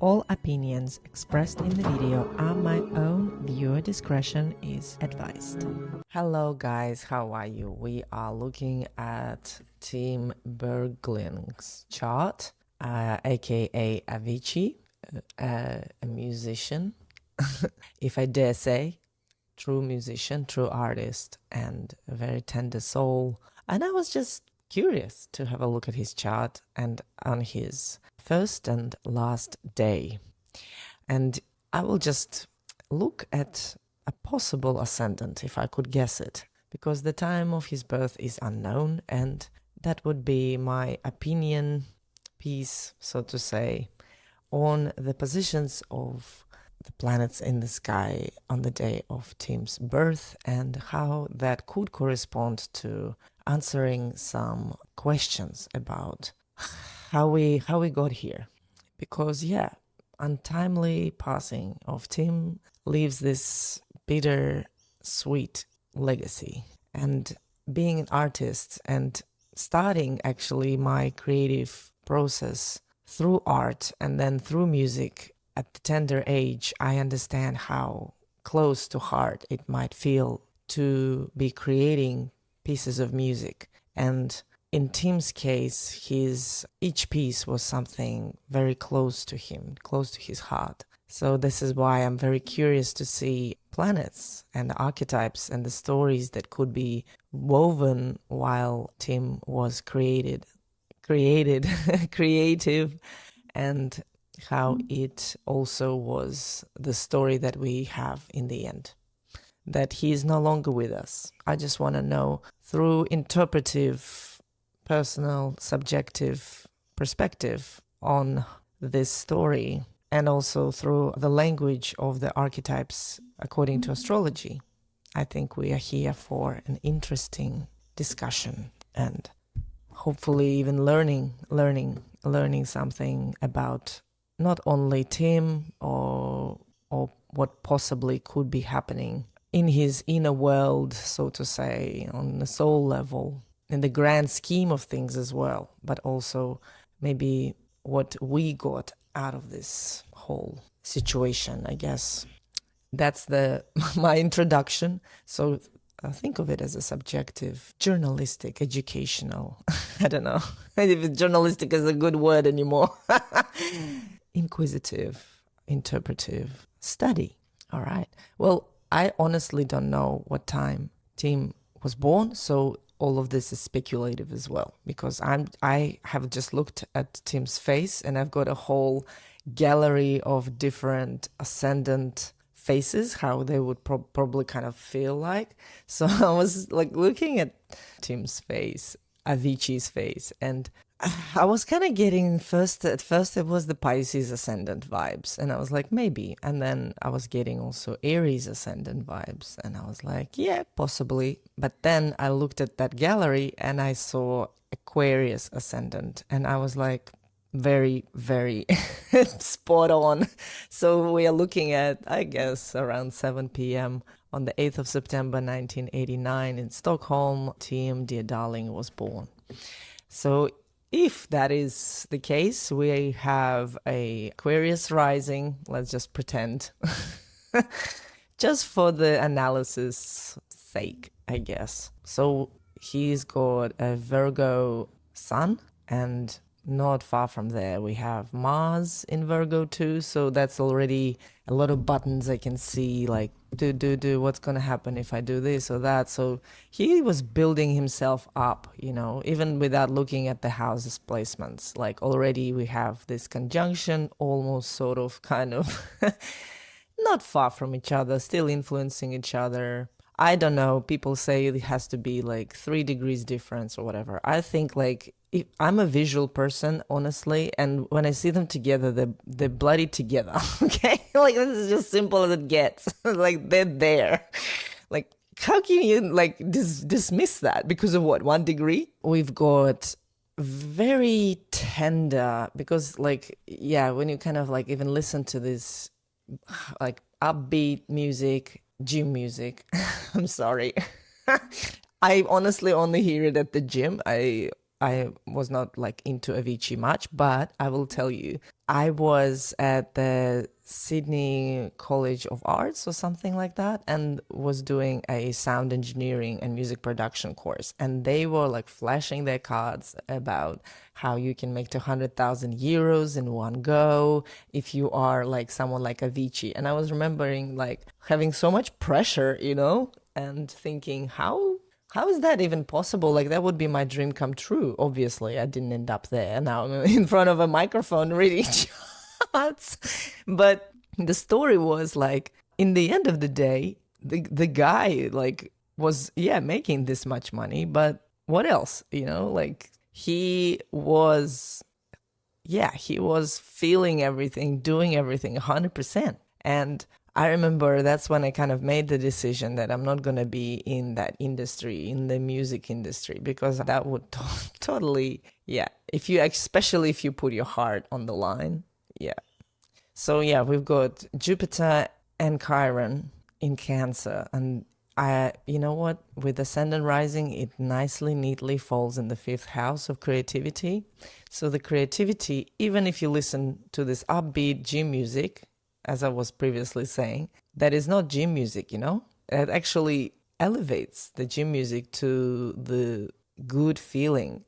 All opinions expressed in the video are my own. Viewer discretion is advised. Hello guys, how are you? We are looking at Tim Bergling's chart, aka Avicii, a musician, if I dare say, true musician, true artist, and a very tender soul. And I was just curious to have a look at his chart and on his first and last day. And I will just look at a possible ascendant, if I could guess it, because the time of his birth is unknown, and that would be my opinion piece, so to say, on the positions of the planets in the sky on the day of Tim's birth and how that could correspond to answering some questions about how we got here. Because untimely passing of Tim leaves this bitter sweet legacy. And being an artist and starting actually my creative process through art and then through music at the tender age, I understand how close to heart it might feel to be creating pieces of music. And in Tim's case, each piece was something very close to him, close to his heart. So this is why I'm very curious to see planets and the archetypes and the stories that could be woven while Tim was creative, and how it also was the story that we have in the end, that he is no longer with us. I just want to know through interpretive, personal, subjective perspective on this story, and also through the language of the archetypes according to astrology. I think we are here for an interesting discussion and hopefully even learning something about not only Tim or what possibly could be happening in his inner world, so to say, on the soul level, in the grand scheme of things as well, but also maybe what we got out of this whole situation, I guess. That's my introduction. So I think of it as a subjective, journalistic, educational, I don't know if journalistic is a good word anymore. Inquisitive, interpretive study. All right. Well, I honestly don't know what time Tim was born, so all of this is speculative as well, because I have just looked at Tim's face and I've got a whole gallery of different ascendant faces, how they would probably kind of feel like. So I was like looking at Tim's face, Avicii's face, and I was kind of getting at first it was the Pisces ascendant vibes, and I was like, maybe. And then I was getting also Aries ascendant vibes, and I was like, yeah, possibly. But then I looked at that gallery and I saw Aquarius ascendant, and I was like, very, very spot on. So we are looking at, I guess, around 7 p.m. on the 8th of September 1989 in Stockholm, Tim, dear darling, was born. So if that is the case, we have a Aquarius rising, let's just pretend, just for the analysis sake, I guess. So he's got a Virgo sun, and not far from there we have Mars in Virgo too, so that's already a lot of buttons I can see, like do what's gonna happen if I do this or that. So he was building himself up, even without looking at the houses placements. Like already we have this conjunction, almost sort of kind of not far from each other, still influencing each other. I don't know, people say it has to be like 3 degrees difference or whatever. I think like I'm a visual person, honestly, and when I see them together, they're bloody together, okay? Like, this is just simple as it gets. Like, they're there. Like, how can you, like, dismiss that because of what, 1 degree? We've got very tender, because, like, when you kind of, like, even listen to this, like, upbeat music, gym music, I'm sorry. I honestly only hear it at the gym. I was not like into Avicii much, but I will tell you, I was at the Sydney College of Arts or something like that, and was doing a sound engineering and music production course. And they were like flashing their cards about how you can make 200,000 euros in one go if you are like someone like Avicii. And I was remembering like having so much pressure, you know, and thinking, how is that even possible? Like, that would be my dream come true. Obviously, I didn't end up there. Now I'm in front of a microphone reading charts. But the story was like, in the end of the day, the guy like was, yeah, making this much money, but what else? You know, like he was feeling everything, doing everything 100%. And I remember that's when I kind of made the decision that I'm not going to be in that industry, in the music industry, because that would totally, yeah, especially if you put your heart on the line. Yeah. So yeah, we've got Jupiter and Chiron in Cancer. And you know what? With Ascendant rising, it nicely, neatly falls in the 5th house of creativity. So the creativity, even if you listen to this upbeat gym music, as I was previously saying, that is not gym music, you know? It actually elevates the gym music to the good feeling.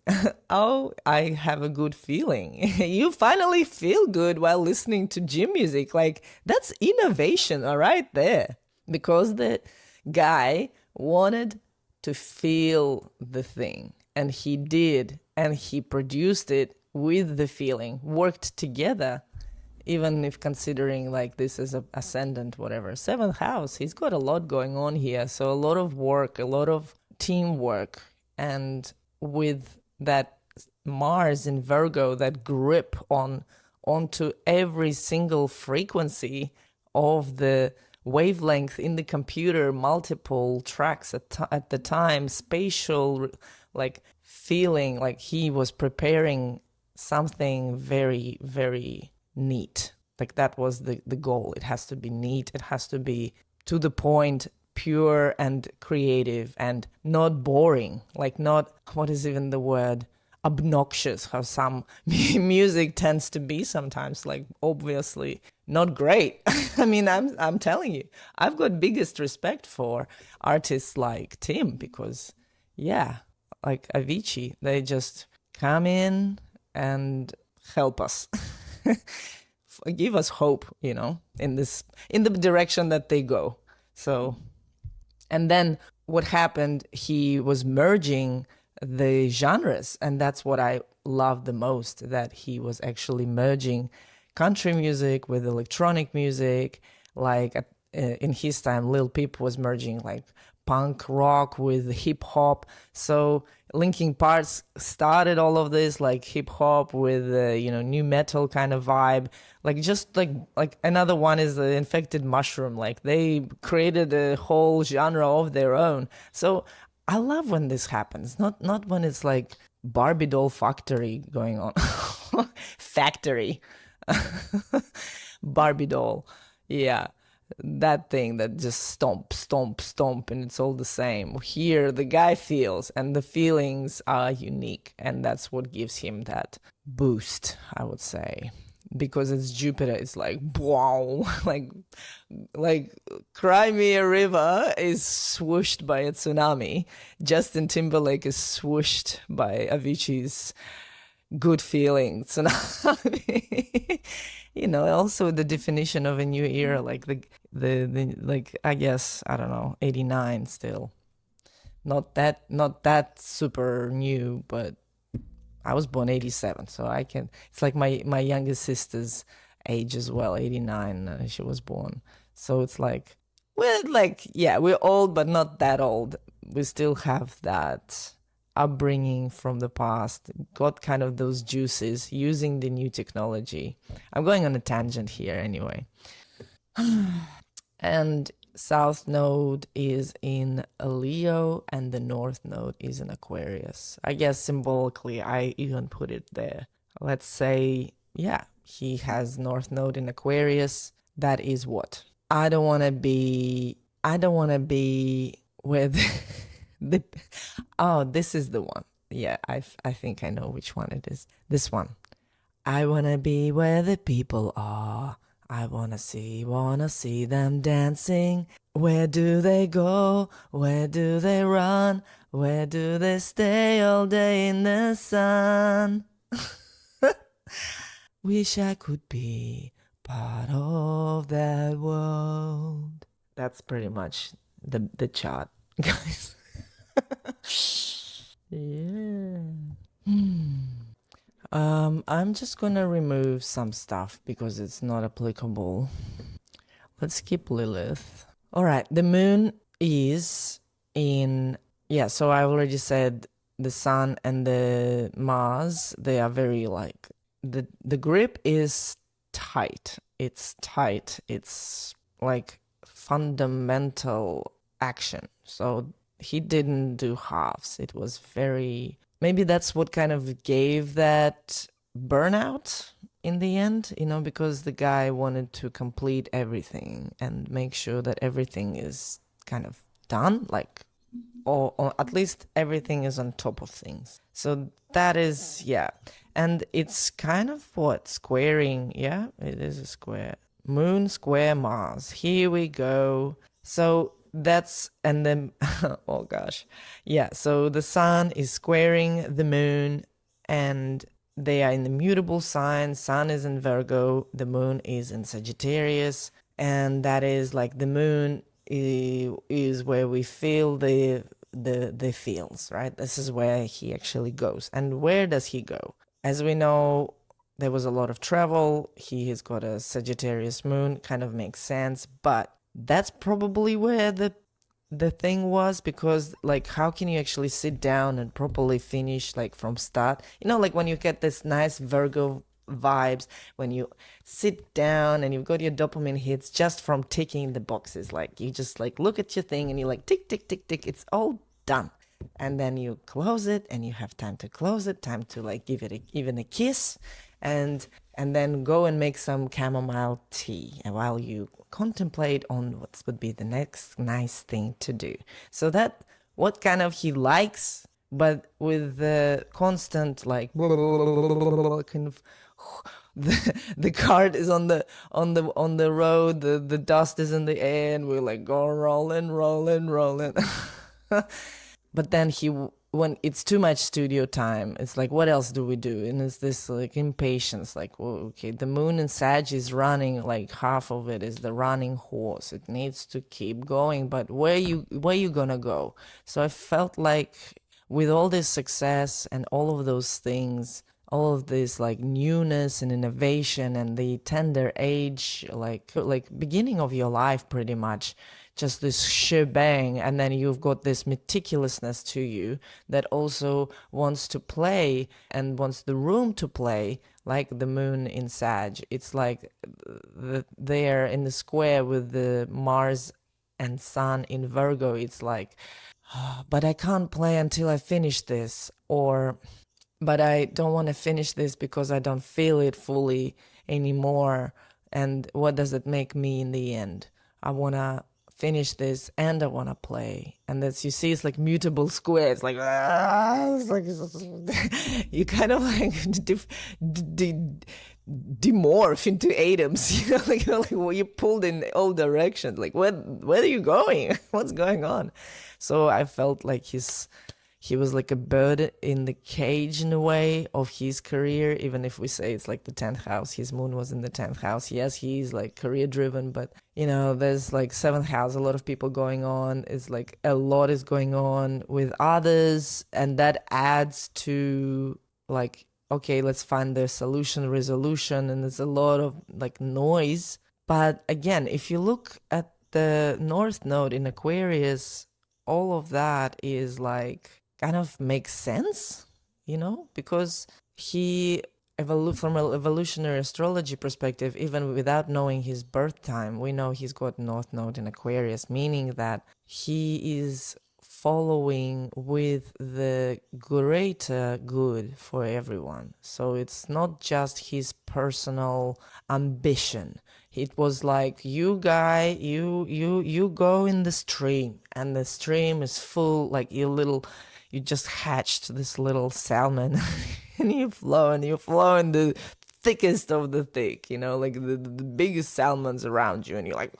Oh, I have a good feeling. You finally feel good while listening to gym music. Like, that's innovation, all right, there. Because the guy wanted to feel the thing, and he did, and he produced it with the feeling, worked together. Even if considering like this is a ascendant, whatever, 7th house, he's got a lot going on here. So a lot of work, a lot of teamwork. And with that Mars in Virgo, that grip onto every single frequency of the wavelength in the computer, multiple tracks at the time, spatial, like feeling like he was preparing something very, very neat. Like that was the goal. It has to be neat. It has to be to the point, pure and creative, and not boring. Like not, what is even the word? Obnoxious, how some music tends to be sometimes. Like obviously not great. I mean, I'm telling you, I've got biggest respect for artists like Tim, because yeah, like Avicii, they just come in and help us. Give us hope, you know, in the direction that they go. So, and then what happened, he was merging the genres, and that's what I love the most, that he was actually merging country music with electronic music. Like in his time, Lil Peep was merging like punk rock with hip hop. So Linkin Park started all of this, like hip hop with new metal kind of vibe. Like just like another one is the Infected Mushroom. Like they created a whole genre of their own. So I love when this happens. Not when it's like Barbie doll factory going on. Factory. Barbie doll. Yeah. That thing that just stomp, and it's all the same. Here, the guy feels, and the feelings are unique, and that's what gives him that boost, I would say. Because it's Jupiter, it's like, wow, like Cry Me a River is swooshed by a tsunami. Justin Timberlake is swooshed by Avicii's good feeling tsunami. Also the definition of a new era, like the like, I guess, I don't know, 89 still. Not that super new, but I was born 87, so I can, it's like my youngest sister's age as well, 89, she was born. So it's like, we're old, but not that old. We still have that upbringing from the past, got kind of those juices using the new technology. I'm going on a tangent here anyway. And South Node is in Leo and the North Node is in Aquarius. I guess symbolically I even put it there. Let's say, yeah, he has North Node in Aquarius. That is what? I don't want to be with... oh, this is the one. Yeah, I think I know which one it is. This one. I wanna be where the people are. I wanna see them dancing. Where do they go? Where do they run? Where do they stay all day in the sun? Wish I could be part of that world. That's pretty much the chart, guys. Yeah. I'm just gonna remove some stuff because it's not applicable. Let's skip Lilith. All right, the moon is in, yeah, so I already said the sun and the Mars, they are very like, the grip is tight. It's tight. It's like fundamental action. So he didn't do halves. It was very, maybe that's what kind of gave that burnout in the end, you know, because the guy wanted to complete everything and make sure that everything is kind of done, like, or at least everything is on top of things. So that is, yeah. And it's kind of what, squaring, yeah, it is a square. Moon square Mars. Here we go. So that's, and then, oh gosh. Yeah, so the sun is squaring the moon and they are in the mutable sign. Sun is in Virgo, the moon is in Sagittarius, and that is like the moon is where we feel the feels, right? This is where he actually goes. And where does he go? As we know, there was a lot of travel. He has got a Sagittarius moon, kind of makes sense, but that's probably where the thing was, because like how can you actually sit down and properly finish like from start, you know, like when you get this nice Virgo vibes when you sit down and you've got your dopamine hits just from ticking the boxes, like you just like look at your thing and you like tick tick tick tick, it's all done, and then you close it and you have time to close it, time to like give it even a kiss, and then go and make some chamomile tea while you contemplate on what would be the next nice thing to do. So that what kind of he likes, but with the constant like kind of the cart is on the road, the dust is in the air, and we're like going rolling. But then when it's too much studio time, it's like, what else do we do? And it's this like impatience, like, well, okay, the moon in Sag is running, like half of it is the running horse. It needs to keep going, but where you gonna go? So I felt like with all this success and all of those things, all of this like newness and innovation and the tender age, like beginning of your life pretty much, just this shebang, and then you've got this meticulousness to you that also wants to play and wants the room to play, like the moon in Sag. It's like they're in the square with the Mars and Sun in Virgo. It's like, oh, but I can't play until I finish this, or but I don't want to finish this because I don't feel it fully anymore. And what does it make me in the end? I want to finish this and I want to play. And that's, you see, it's like mutable square. It's like, it's like you kind of like demorph into atoms, you know, like well, you pulled in all directions. Like, where are you going? What's going on? So I felt like he was like a bird in the cage in a way of his career, even if we say it's like the 10th house. His moon was in the 10th house. Yes, he's like career driven, but you know, there's like 7th house, a lot of people going on. It's like a lot is going on with others, and that adds to like, okay, let's find the resolution, and there's a lot of like noise. But again, if you look at the North Node in Aquarius, all of that is like, kind of makes sense, you know, because from an evolutionary astrology perspective, even without knowing his birth time, we know he's got North Node in Aquarius, meaning that he is following with the greater good for everyone. So it's not just his personal ambition. It was like, you guy, you go in the stream, and the stream is full, like your little you just hatched this little salmon and you flow in the thickest of the thick, like the biggest salmons around you, and you're like,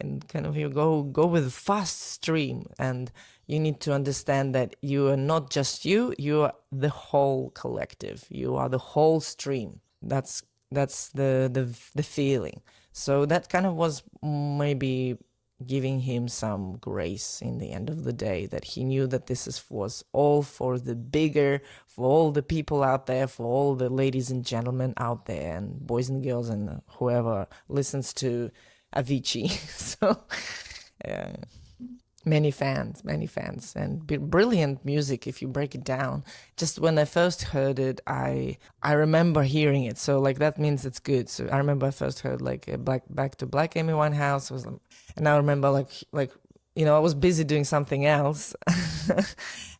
and kind of you go with a fast stream, and you need to understand that you are not just you are the whole collective, you are the whole stream. That's the feeling. So that kind of was maybe giving him some grace in the end of the day, that he knew that was all for the bigger, for all the people out there, for all the ladies and gentlemen out there, and boys and girls, and whoever listens to Avicii. So yeah, many fans, and brilliant music if you break it down. Just when I first heard it, I remember hearing it, so like that means it's good. So I remember I first heard like a Back to Black Amy Winehouse was, and I remember like I was busy doing something else,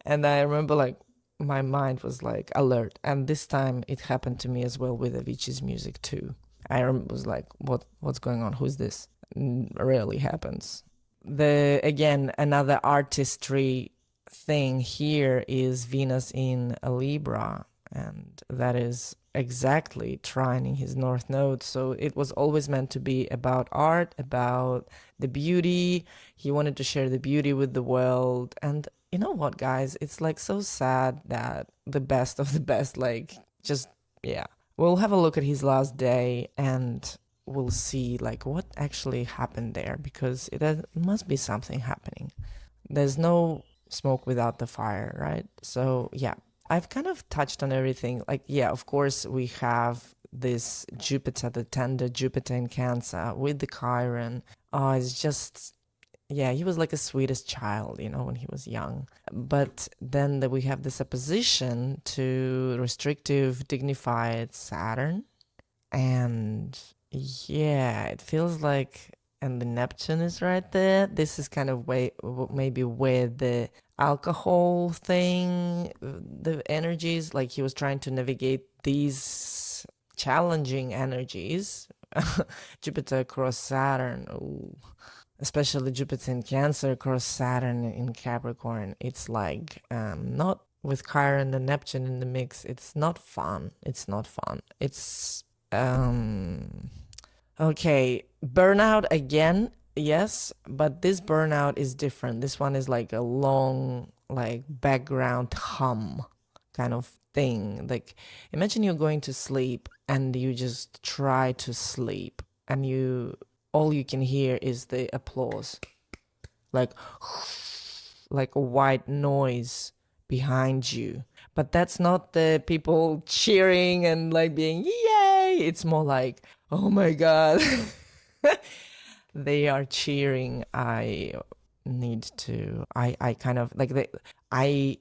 and I remember like my mind was like alert. And this time it happened to me as well with Avicii's music too. I was like, what's going on? Who's this? Rarely happens. Again, another artistry thing here is Venus in a Libra, and that is exactly trining his North Node. So it was always meant to be about art, about the beauty. He wanted to share the beauty with the world. And you know what, guys? It's like so sad that the best of the best, like, just, yeah. We'll have a look at his last day, and we'll see like what actually happened there, because it must be something happening. There's no smoke without the fire, right? So yeah, I've kind of touched on everything. Like, yeah, of course we have this Jupiter, the tender Jupiter in Cancer with the Chiron. Oh, it's just, yeah, he was like a sweetest child, when he was young. But then we have this opposition to restrictive, dignified Saturn. And yeah, it feels like, and the Neptune is right there. This is kind of maybe where the alcohol thing, the energies, like he was trying to navigate these challenging energies. Jupiter across Saturn. Ooh. Especially Jupiter in Cancer across Saturn in Capricorn. It's like, not with Chiron and Neptune in the mix. It's not fun. It's okay, burnout again, yes, but this burnout is different. This one is like a long, like, background hum kind of thing. Like, imagine you're going to sleep and you just try to sleep, and all you can hear is the applause, like a white noise behind you. But that's not the people cheering and like being yay. It's more like, oh my god. They are cheering. I kind of like, I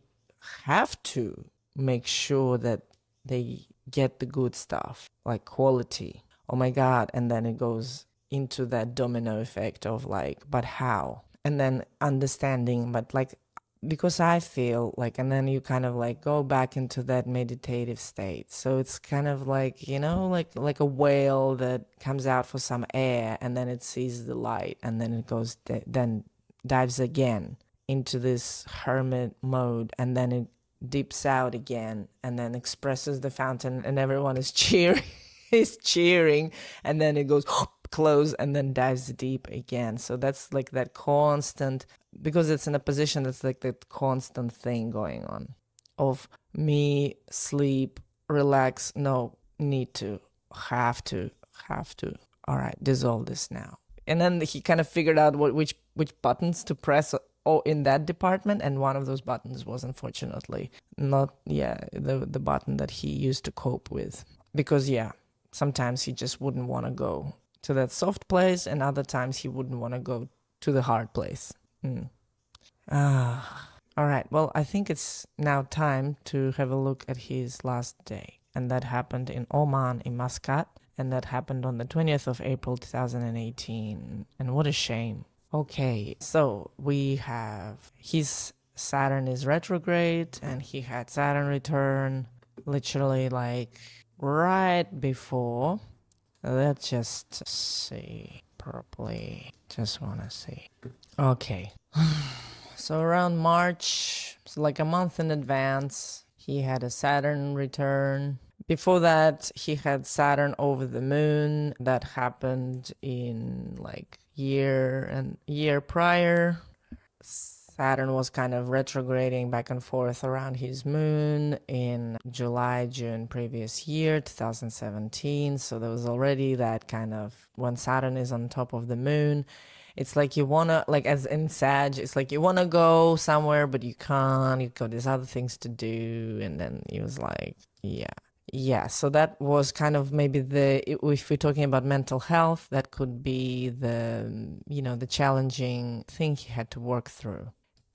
have to make sure that they get the good stuff, like quality. Oh my god. And then it goes into that domino effect of like, but how? And then understanding, but like, because I feel like, and then you kind of like go back into that meditative state. So it's kind of like, like a whale that comes out for some air, and then it sees the light, and then it goes, then dives again into this hermit mode, and then it dips out again, and then expresses the fountain, and everyone is cheering, and then it goes close, and then dives deep again. So that's like that constant, because it's in a position that's like that constant thing going on of me, sleep, relax, no, need to, have to, all right, dissolve this now. And then he kind of figured out which buttons to press in that department, and one of those buttons was unfortunately not the button that he used to cope with, because sometimes he just wouldn't want to go to that soft place, and other times he wouldn't want to go to the hard place. All right, well, I think it's now time to have a look at his last day, and that happened in Oman, in Muscat, and that happened on the 20th of April 2018, and what a shame. Okay, so we have his Saturn is retrograde, and he had Saturn return literally like right before. Let's just see properly. Just want to see. Okay. So around March So like a month in advance, he had a Saturn return. Before that, he had Saturn over the moon. That happened in like year prior. Saturn was kind of retrograding back and forth around his moon in July, June previous year, 2017. So there was already that kind of, when Saturn is on top of the moon, it's like you want to, like as in Sag, it's like you want to go somewhere, but you can't. You've got these other things to do. And then he was like, yeah. Yeah, so that was kind of maybe if we're talking about mental health, that could be the challenging thing he had to work through.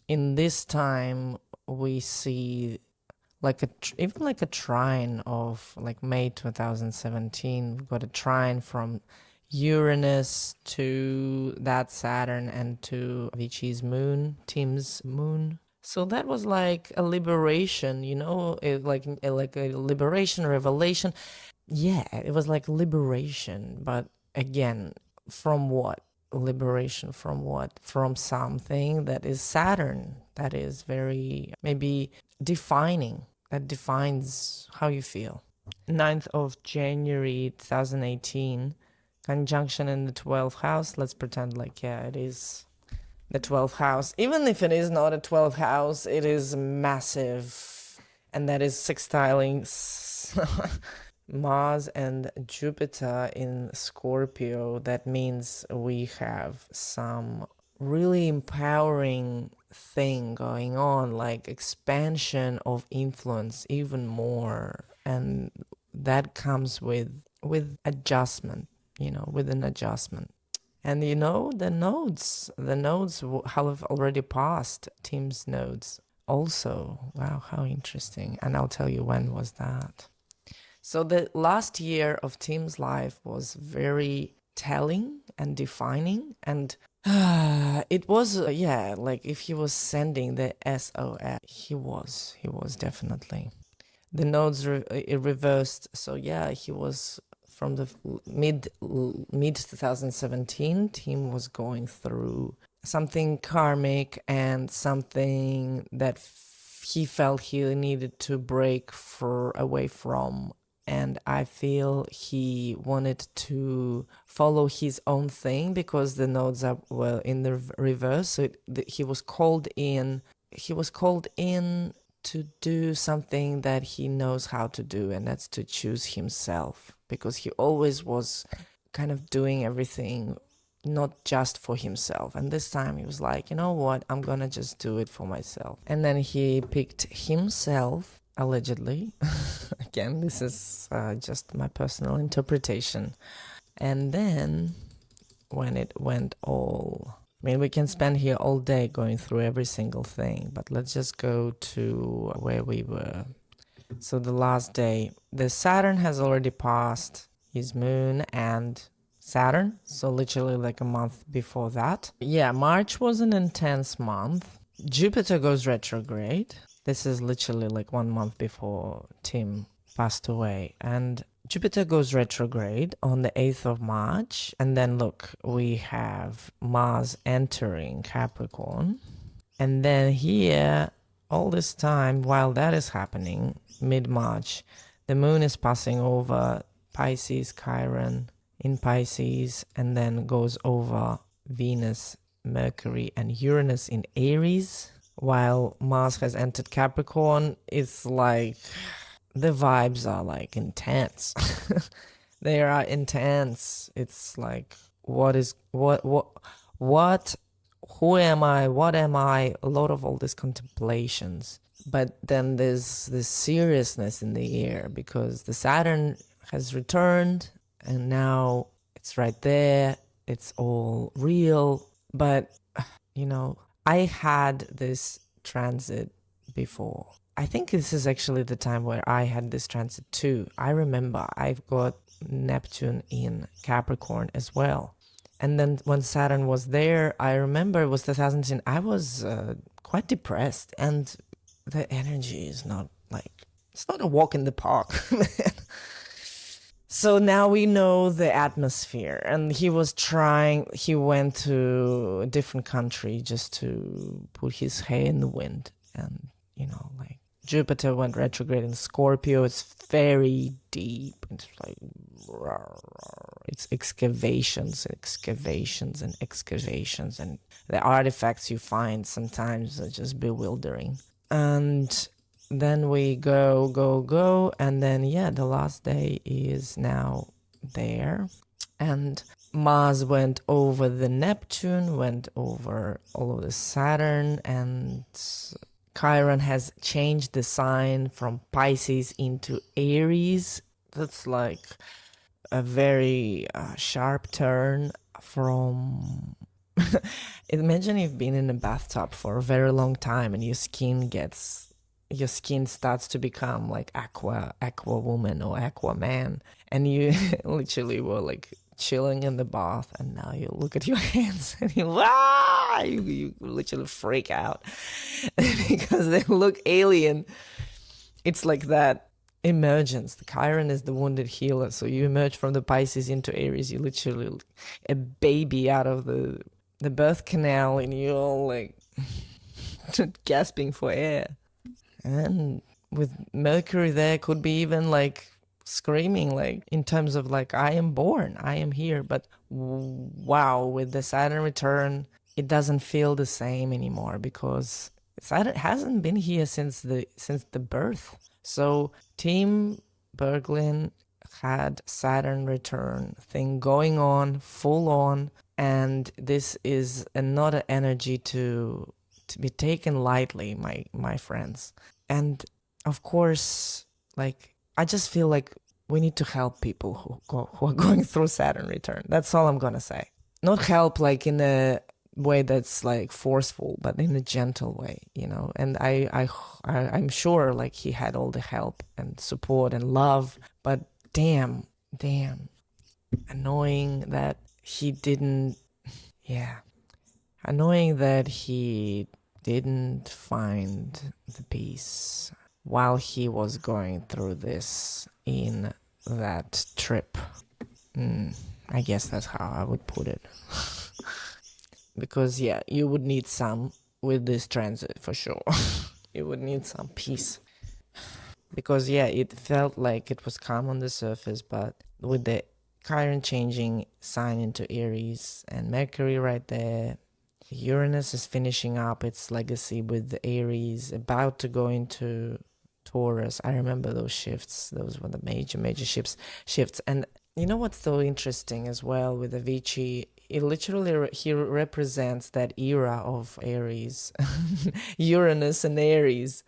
In this time, we see like even like a trine of like May 2017. We've got a trine from Uranus to that Saturn and to Avicii's moon, Tim's moon. So that was like a liberation, like a liberation, revelation. Yeah, it was like liberation, but again, from what? Liberation from what? From something that is Saturn, that is very maybe defining, that defines how you feel. 9th of January 2018, conjunction in the 12th house. Let's pretend like, yeah, it is the 12th house. Even if it is not a 12th house, it is massive. And that is sextiling Mars and Jupiter in Scorpio. That means we have some really empowering thing going on, like expansion of influence even more. And that comes with adjustment, with an adjustment. And the nodes have already passed. Tim's nodes also. Wow, how interesting. And I'll tell you when was that. So the last year of Tim's life was very telling and defining. And it was, like if he was sending the SOS, he was definitely. The nodes reversed. So yeah, he was from the mid 2017, Tim was going through something karmic and something that he felt he needed to break away from. And I feel he wanted to follow his own thing because the nodes are in the reverse. So he was called in. He was called in to do something that he knows how to do, and that's to choose himself, because he always was kind of doing everything not just for himself. And this time he was like, you know what, I'm gonna just do it for myself. And then he picked himself, allegedly. Again, this is just my personal interpretation. And then when it went all, we can spend here all day going through every single thing, but let's just go to where we were. So the last day, the Saturn has already passed his moon and Saturn, so literally like a month before that. Yeah, March was an intense month. Jupiter goes retrograde. This is literally like 1 month before Tim passed away. And Jupiter goes retrograde on the 8th of March. And then look, we have Mars entering Capricorn. And then here, all this time, while that is happening, mid-March, the moon is passing over Pisces, Chiron in Pisces, and then goes over Venus, Mercury, and Uranus in Aries. While Mars has entered Capricorn, it's like the vibes are like intense. They are intense. It's like, who am I? What am I? A lot of all these contemplations. But then there's this seriousness in the air because the Saturn has returned and now it's right there. It's all real. But, I had this transit before. I think this is actually the time where I had this transit too. I remember I've got Neptune in Capricorn as well. And then when Saturn was there, I remember it was 2010, I was quite depressed, and the energy is not it's not a walk in the park, man. So now we know the atmosphere, and he went to a different country just to put his hair in the wind and like Jupiter went retrograde in Scorpio. It's very deep. It's like, it's excavations, excavations, and excavations. And the artifacts you find sometimes are just bewildering. And then we go. And then, yeah, the last day is now there. And Mars went over the Neptune, went over all of the Saturn, and Chiron has changed the sign from Pisces into Aries. That's like a very sharp turn from... Imagine you've been in a bathtub for a very long time and your skin starts to become like aqua woman or aqua man, and you literally were like chilling in the bath, and now you look at your hands and you literally freak out because they look alien. It's like that emergence. The Chiron is the wounded healer, so you emerge from the Pisces into Aries. You literally a baby out of the birth canal, and you're all like gasping for air. And with Mercury there, could be even like screaming, like in terms of like, I am born, I am here. But wow, with the Saturn return, it doesn't feel the same anymore, because Saturn hasn't been here since the birth. So Tim Bergling had Saturn return thing going on, full on, and this is not an energy to be taken lightly, my friends. And of course, like, I just feel like we need to help people who are going through Saturn return. That's all I'm gonna say. Not help like in a way that's like forceful, but in a gentle way, And I'm sure like he had all the help and support and love, but damn, annoying that he didn't. Yeah, annoying that he didn't find the peace while he was going through this in that trip. I guess that's how I would put it. Because, yeah, you would need some with this transit for sure. You would need some peace. Because, yeah, it felt like it was calm on the surface, but with the Chiron changing sign into Aries and Mercury right there, Uranus is finishing up its legacy with the Aries, about to go into Taurus. I remember those shifts. Those were the major shifts. And you know what's so interesting as well with Avicii? It literally, he represents that era of Aries, Uranus and Aries.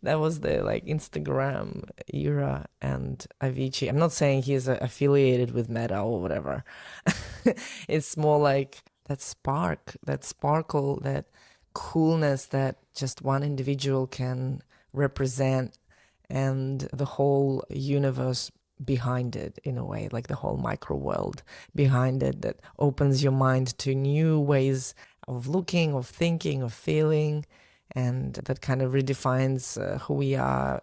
That was the like Instagram era. And Avicii, I'm not saying he's affiliated with Natal or whatever. It's more like that spark, that sparkle, that coolness that just one individual can represent, and the whole universe behind it, in a way, like the whole micro world behind it, that opens your mind to new ways of looking, of thinking, of feeling, and that kind of redefines who we are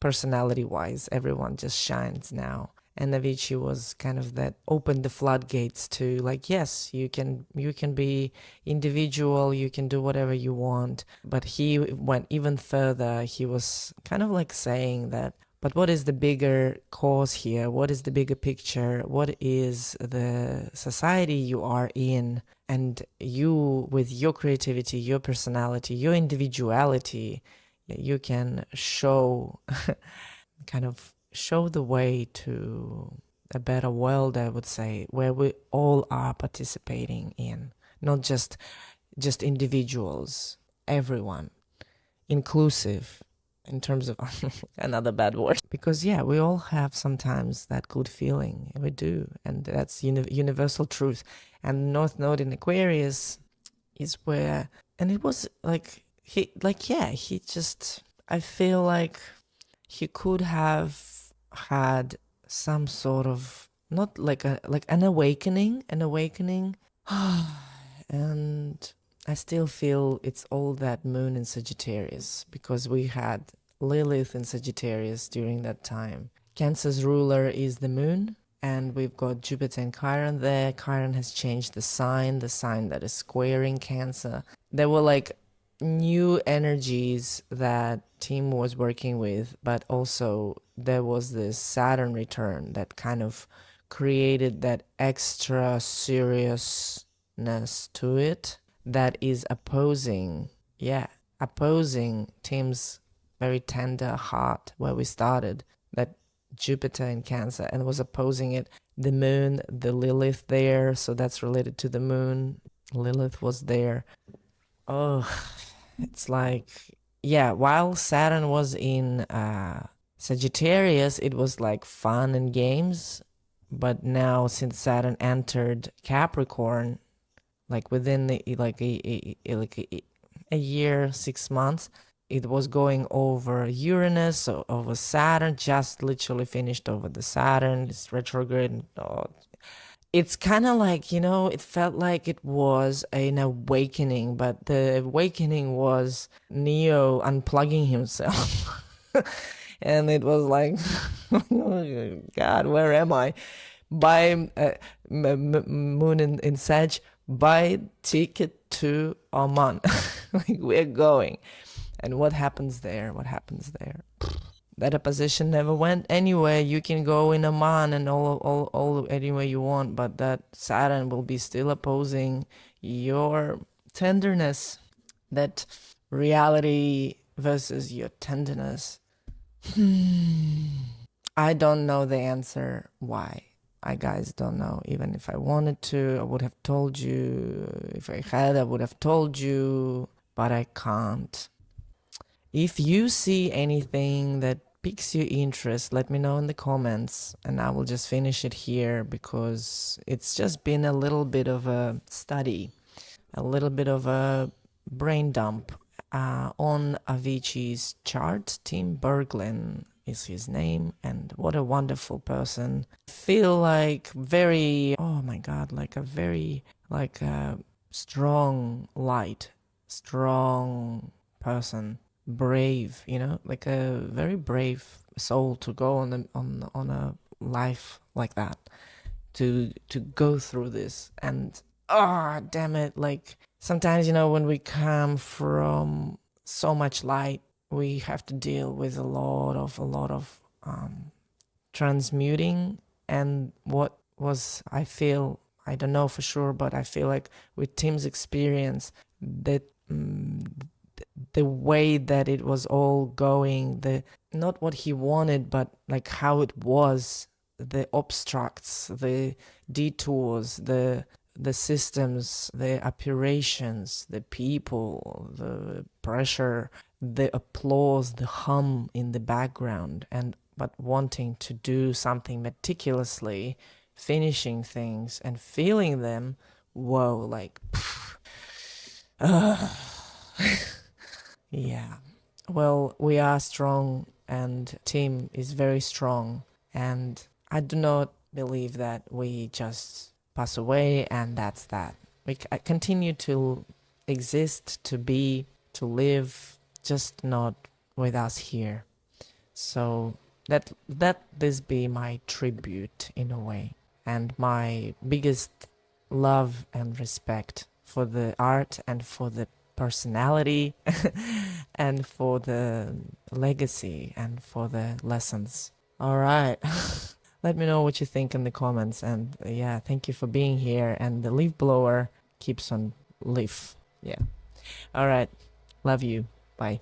personality wise. Everyone just shines now. And Avicii was kind of that, opened the floodgates to like, yes, you can be individual, you can do whatever you want. But he went even further. He was kind of like saying that, but what is the bigger cause here? What is the bigger picture? What is the society you are in? And you, with your creativity, your personality, your individuality, you can show show the way to a better world, I would say, where we all are participating in, not just individuals, everyone, inclusive, in terms of another bad word. Because, yeah, we all have sometimes that good feeling. We do. And that's universal truth. And North Node in Aquarius is where, and it was like, I feel like he could have had some sort of, not like an awakening, and I still feel it's all that moon in Sagittarius, because we had Lilith in Sagittarius during that time. Cancer's ruler is the moon, and we've got Jupiter and Chiron there. Chiron has changed the sign that is squaring Cancer. There were like new energies that Tim was working with, but also there was this Saturn return that kind of created that extra seriousness to it that is opposing, yeah, opposing Tim's very tender heart where we started, that Jupiter in Cancer, and was opposing it. The moon, the Lilith there, so that's related to the moon. Lilith was there. Oh, it's like, yeah, while Saturn was in Sagittarius, it was like fun and games. But now, since Saturn entered Capricorn, like within a year, 6 months, it was going over Uranus, over Saturn, just literally finished over the Saturn. It's retrograde. Oh, it's kind of like, it felt like it was an awakening, but the awakening was Neo unplugging himself. And it was like, oh God, where am I? Buy Moon in Sag, buy ticket to Oman. Like, we're going. And what happens there? What happens there? That opposition never went anywhere. You can go in Oman and all anywhere you want, but that Saturn will be still opposing your tenderness, that reality versus your tenderness. I don't know the answer why. I guys don't know. Even if I wanted to, I would have told you. If I had, I would have told you, but I can't. If you see anything that piques your interest, let me know in the comments, and I will just finish it here, because it's just been a little bit of a study, a little bit of a brain dump on Avicii's chart. Tim Bergling is his name, and what a wonderful person. Feel like very, oh my God, like a very, like a strong light, strong person. Brave, like a very brave soul to go on a life like that, to go through this. And damn it, like sometimes, when we come from so much light, we have to deal with a lot of transmuting. And what was, I feel, I don't know for sure, but I feel like with Tim's experience, that the way that it was all going, not what he wanted, but like how it was, the obstructs, the detours, the systems, the operations, the people, the pressure, the applause, the hum in the background, but wanting to do something meticulously, finishing things and feeling them. Whoa, like yeah. Well, we are strong, and Tim is very strong, and I do not believe that we just pass away and that's that. We continue to exist, to be, to live, just not with us here. So let this be my tribute in a way, and my biggest love and respect for the art and for the personality and for the legacy and for the lessons. All right. Let me know what you think in the comments, and yeah, thank you for being here. And the leaf blower keeps on leaf. Yeah. All right. Love you. Bye.